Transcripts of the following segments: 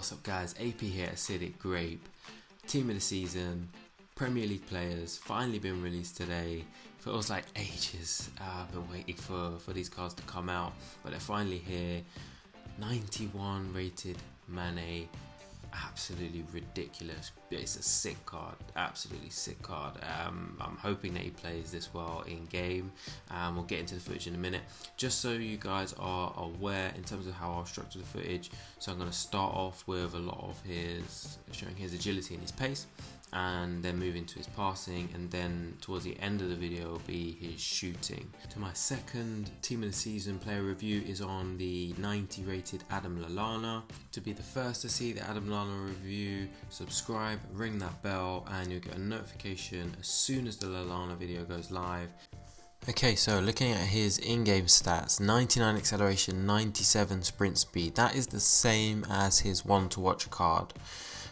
What's up guys, AP here at AcidicAP. Team of the season, Premier League players, finally been released today. Feels like ages. I've been waiting for these cards to come out, but they're finally here. 91 rated Mane, absolutely ridiculous. It's a sick card, absolutely sick card. I'm hoping that he plays this well in game. We'll get into the footage in a minute. Just so you guys are aware in terms of how I'll structure the footage, so I'm going to start off with a lot of showing his agility and his pace, and then move into his passing, and then towards the end of the video will be his shooting. So my second team of the season player review is on the 90 rated Adam Lallana. To be the first to see the Adam Lallana review, subscribe, ring that bell, and you'll get a notification as soon as the Lallana video goes live. Okay, so looking at his in-game stats, 99 acceleration, 97 sprint speed. That is the same as his one to watch card.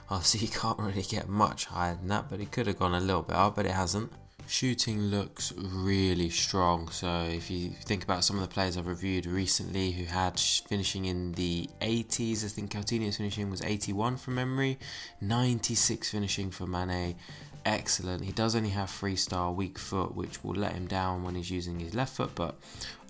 Obviously he can't really get much higher than that, but he could have gone a little bit up, but it hasn't. Shooting looks really strong, so if you think about some of the players I've reviewed recently who had finishing in the 80s, I think Coutinho's finishing was 81 from memory, 96 finishing for Mane. Excellent. He does only have 3-star weak foot, which will let him down when he's using his left foot, but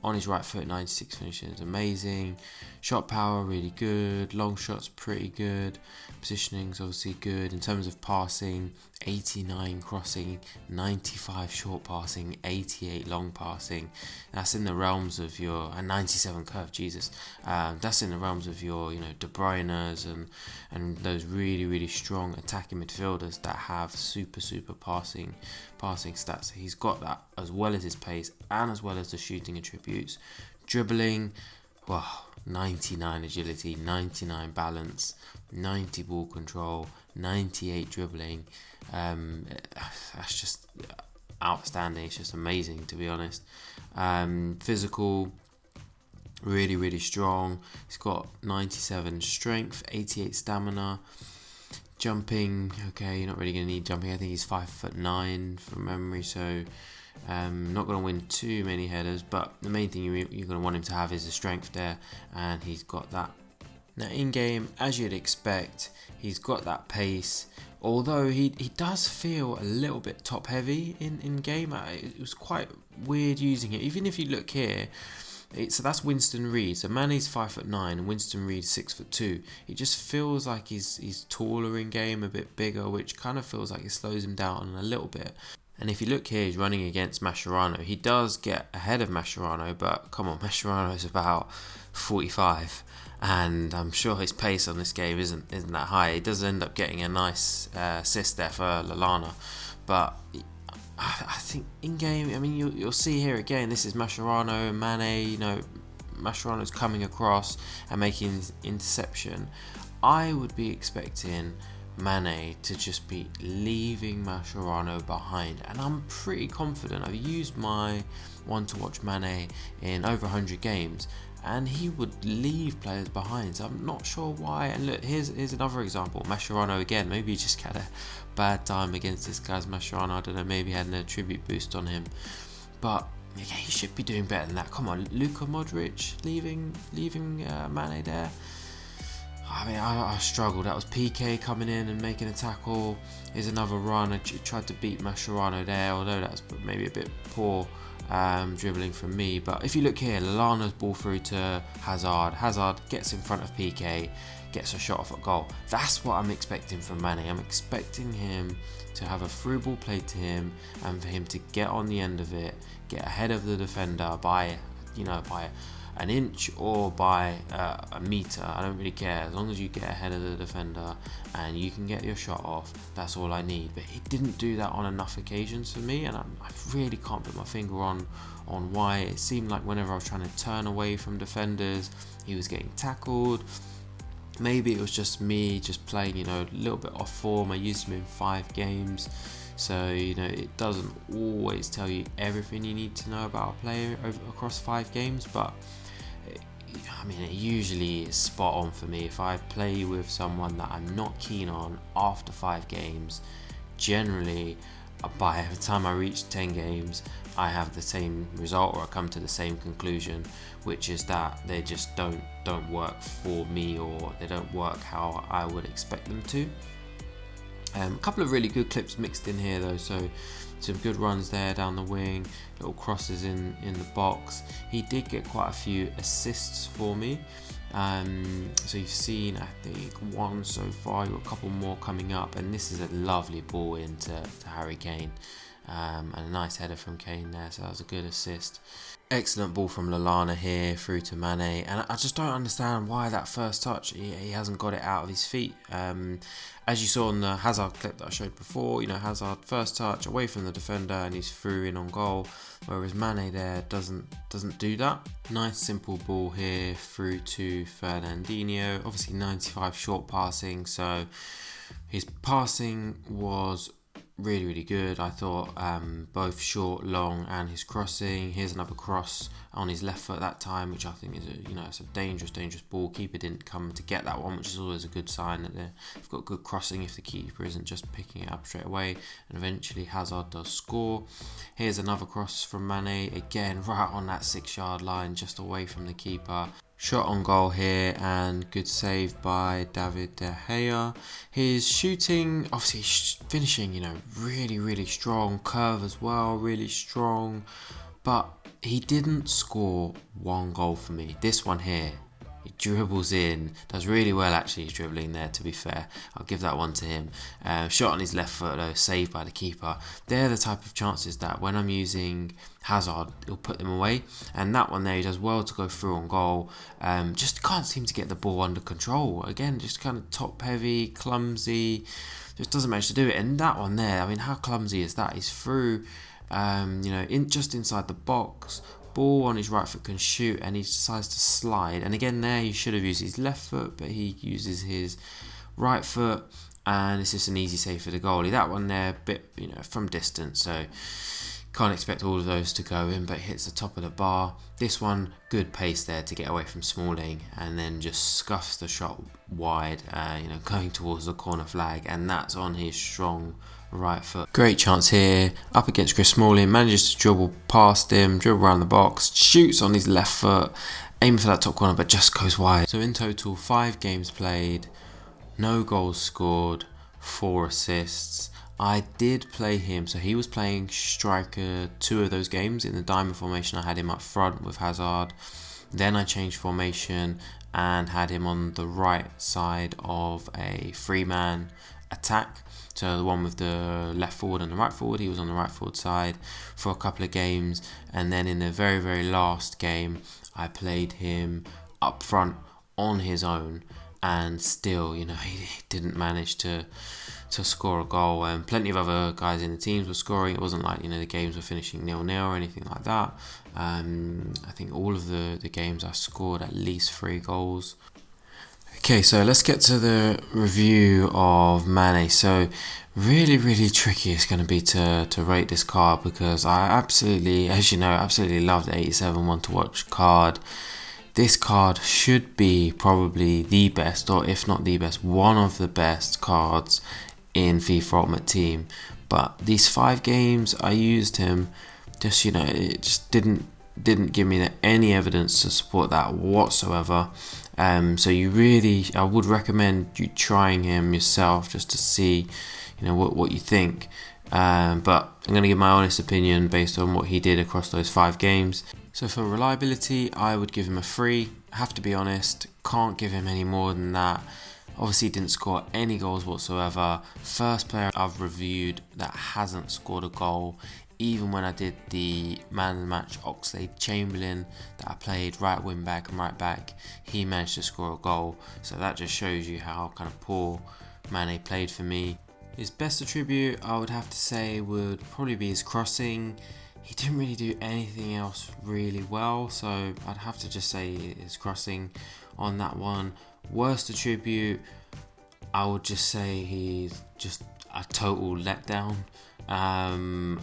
on his right foot, 96 finishing is amazing. Shot power really good, long shots pretty good, positioning's obviously good. In terms of passing, 89 crossing, 95 short passing, 88 long passing. That's in the realms of your 97 curve. Jesus, that's in the realms of your De Bruyne's and those really strong attacking midfielders that have super passing stats. So he's got that as well as his pace and as well as the shooting attributes. Dribbling, wow, 99 agility, 99 balance, 90 ball control, 98 dribbling. That's just outstanding. It's just amazing, to be honest. Physical, really strong. He's got 97 strength, 88 stamina. Jumping, okay, you're not really going to need jumping. I think he's 5'9" from memory, so not going to win too many headers, but the main thing you're going to want him to have is the strength there, and he's got that. Now in game, as you'd expect, he's got that pace, although he does feel a little bit top heavy in game. It was quite weird using it. Even if you look here, so that's Winston Reid. So Mane's 5'9" and Winston Reid 6'2". It just feels like he's taller in game, a bit bigger, which kind of feels like it slows him down a little bit. And if you look here, he's running against Mascherano. He does get ahead of Mascherano, but come on, Mascherano is about 45, and I'm sure his pace on this game isn't that high. He does end up getting a nice assist there for Lallana, but I think in game, I mean, you'll see here again, this is Mascherano and Mane. Mascherano's coming across and making interception. I would be expecting Mane to just be leaving Mascherano behind, and I'm pretty confident. I've used my one to watch Mane in over 100 games, and he would leave players behind, so I'm not sure why. And look, here's another example. Mascherano again, maybe he just had a bad time against this guy's Mascherano. I don't know, maybe he had an attribute boost on him, but yeah, he should be doing better than that. Come on, Luka Modric leaving Mane there. I mean, I struggled. That was PK coming in and making a tackle. Here's another run. I tried to beat Mascherano there, although that's maybe a bit poor dribbling from me. But if you look here, Lallana's ball through to Hazard. Hazard gets in front of PK, gets a shot off at goal. That's what I'm expecting from Mane. I'm expecting him to have a through ball played to him, and for him to get on the end of it, get ahead of the defender by an inch or by a meter. I don't really care, as long as you get ahead of the defender and you can get your shot off. That's all I need. But he didn't do that on enough occasions for me, and I really can't put my finger on why. It seemed like whenever I was trying to turn away from defenders, he was getting tackled. Maybe it was just me just playing a little bit off form. I used him in 5 games, so it doesn't always tell you everything you need to know about a player across 5 games, but I mean, it usually is spot on for me. If I play with someone that I'm not keen on after 5 games, generally by the time I reach 10 games, I have the same result, or I come to the same conclusion, which is that they just don't work for me, or they don't work how I would expect them to. A couple of really good clips mixed in here though, so some good runs there down the wing, little crosses in the box. He did get quite a few assists for me. So you've seen, I think, one so far. You've got a couple more coming up, and this is a lovely ball into Harry Kane, and a nice header from Kane there. So that was a good assist. Excellent ball from Lallana here through to Mane, and I just don't understand why that first touch he hasn't got it out of his feet. As you saw in the Hazard clip that I showed before, Hazard first touch away from the defender and he's through in on goal, whereas Mane there doesn't do that. Nice simple ball here through to Fernandinho. Obviously 95 short passing, so his passing was really good. I thought both short, long, and his crossing. Here's another cross on his left foot that time, which I think is it's a dangerous ball. Keeper didn't come to get that one, which is always a good sign that they've got good crossing if the keeper isn't just picking it up straight away. And eventually Hazard does score. Here's another cross from Mane, again right on that 6-yard line, just away from the keeper. Shot on goal here, and good save by David De Gea. His shooting, obviously finishing, really strong. Curve as well, really strong. But he didn't score one goal for me. This one here, he dribbles in, does really well actually. He's dribbling there, to be fair. I'll give that one to him. Shot on his left foot though, saved by the keeper. They're the type of chances that when I'm using Hazard, he'll put them away. And that one there, he does well to go through on goal. Just can't seem to get the ball under control. Again, just kind of top heavy, clumsy. Just doesn't manage to do it. And that one there, I mean, how clumsy is that? He's through, just inside the box. Ball on his right foot, can shoot, and he decides to slide. And again there, he should have used his left foot, but he uses his right foot, and it's just an easy save for the goalie. That one there, a bit from distance, so can't expect all of those to go in, but hits the top of the bar. This one, good pace there to get away from Smalling, and then just scuffs the shot wide, going towards the corner flag, and that's on his strong right foot. Great chance here, up against Chris Smalling, manages to dribble past him, dribble around the box, shoots on his left foot, aiming for that top corner, but just goes wide. So in total, 5 games played, no goals scored, 4 assists. I did play him, so he was playing striker 2 of those games. In the diamond formation, I had him up front with Hazard. Then I changed formation and had him on the right side of a 3-man attack. So the one with the left forward and the right forward, he was on the right forward side for a couple of games. And then in the very last game, I played him up front on his own. And still, he didn't manage to score a goal. And plenty of other guys in the teams were scoring. It wasn't like, the games were finishing 0-0 or anything like that. I think all of the games I scored at least 3 goals. Okay, so let's get to the review of Mane. So really tricky it's going to be to rate this card, because I absolutely love the 87 one to watch card. This card should be probably the best, or if not the best, one of the best cards in FIFA Ultimate Team. But these 5 games I used him, it just didn't give me any evidence to support that whatsoever. So I would recommend you trying him yourself just to see, what you think. But I'm going to give my honest opinion based on what he did across those 5 games. So for reliability, I would give him a 3. I have to be honest, can't give him any more than that. Obviously didn't score any goals whatsoever. First player I've reviewed that hasn't scored a goal. Even when I did the man of the match Oxlade-Chamberlain that I played right wing back and right back, he managed to score a goal. So that just shows you how kind of poor Mane played for me. His best attribute, I would have to say, would probably be his crossing. He didn't really do anything else really well, so I'd have to just say his crossing on that one. Worst attribute, I would just say he's just a total letdown.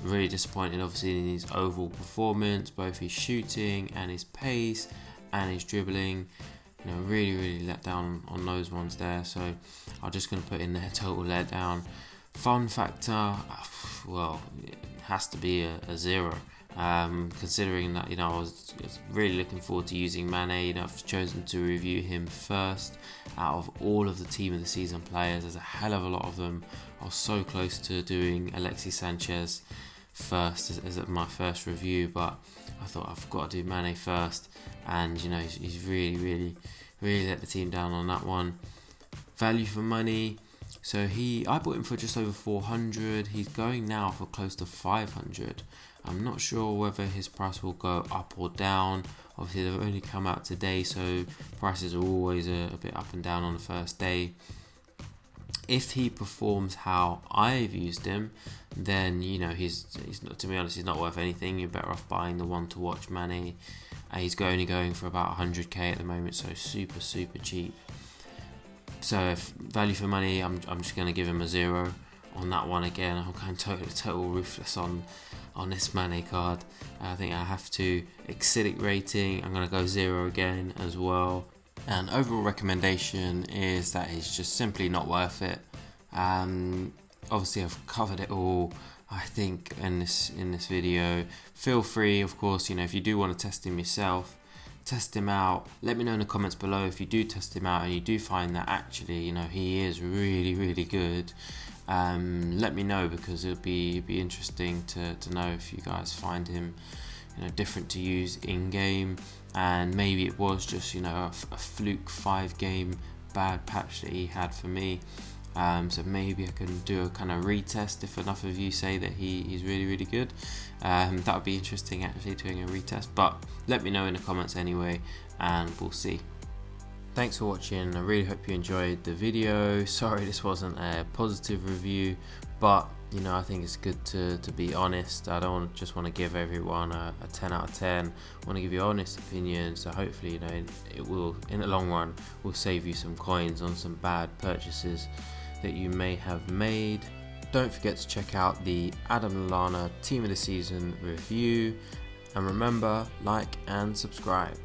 Really disappointed obviously in his overall performance, both his shooting and his pace and his dribbling. Really let down on those ones there, so I'm just going to put in there total letdown. Fun factor, well, it has to be a 0. Considering that, I was really looking forward to using Mane. I've chosen to review him first out of all of the team of the season players. There's a hell of a lot of them. I was so close to doing Alexis Sanchez first as my first review, but I thought I've got to do Mane first, and he's really let the team down on that one. Value for money. So I bought him for just over 400. He's going now for close to 500. I'm not sure whether his price will go up or down. Obviously, they've only come out today, so prices are always a bit up and down on the first day. If he performs how I've used him, then he's not, to be honest, he's not worth anything. You're better off buying the one to watch Mane. He's only going for about 100k at the moment, so super cheap. So if value for money, I'm just going to give him a 0 on that one again. I'm going total ruthless on this Mane card. I think I have to. Acidic rating, I'm going to go 0 again as well. And overall recommendation is that it's just simply not worth it. Obviously I've covered it all, I think, in this video. Feel free, of course, if you do want to test him yourself, test him out. Let me know in the comments below if you do test him out and you do find that actually he is really good. Let me know, because it'll be interesting to know if you guys find him different to use in game, and maybe it was just a fluke 5-game bad patch that he had for me. So maybe I can do a kind of retest if enough of you say that he's really good. That would be interesting, actually, doing a retest, but let me know in the comments anyway, and we'll see. Thanks for watching. I really hope you enjoyed the video. Sorry this wasn't a positive review, but I think it's good to be honest. I don't just want to give everyone a 10 out of 10. I want to give you honest opinions, so hopefully it will, in the long run, will save you some coins on some bad purchases that you may have made. Don't forget to check out the Adam Lallana Team of the Season review, and remember, like and subscribe.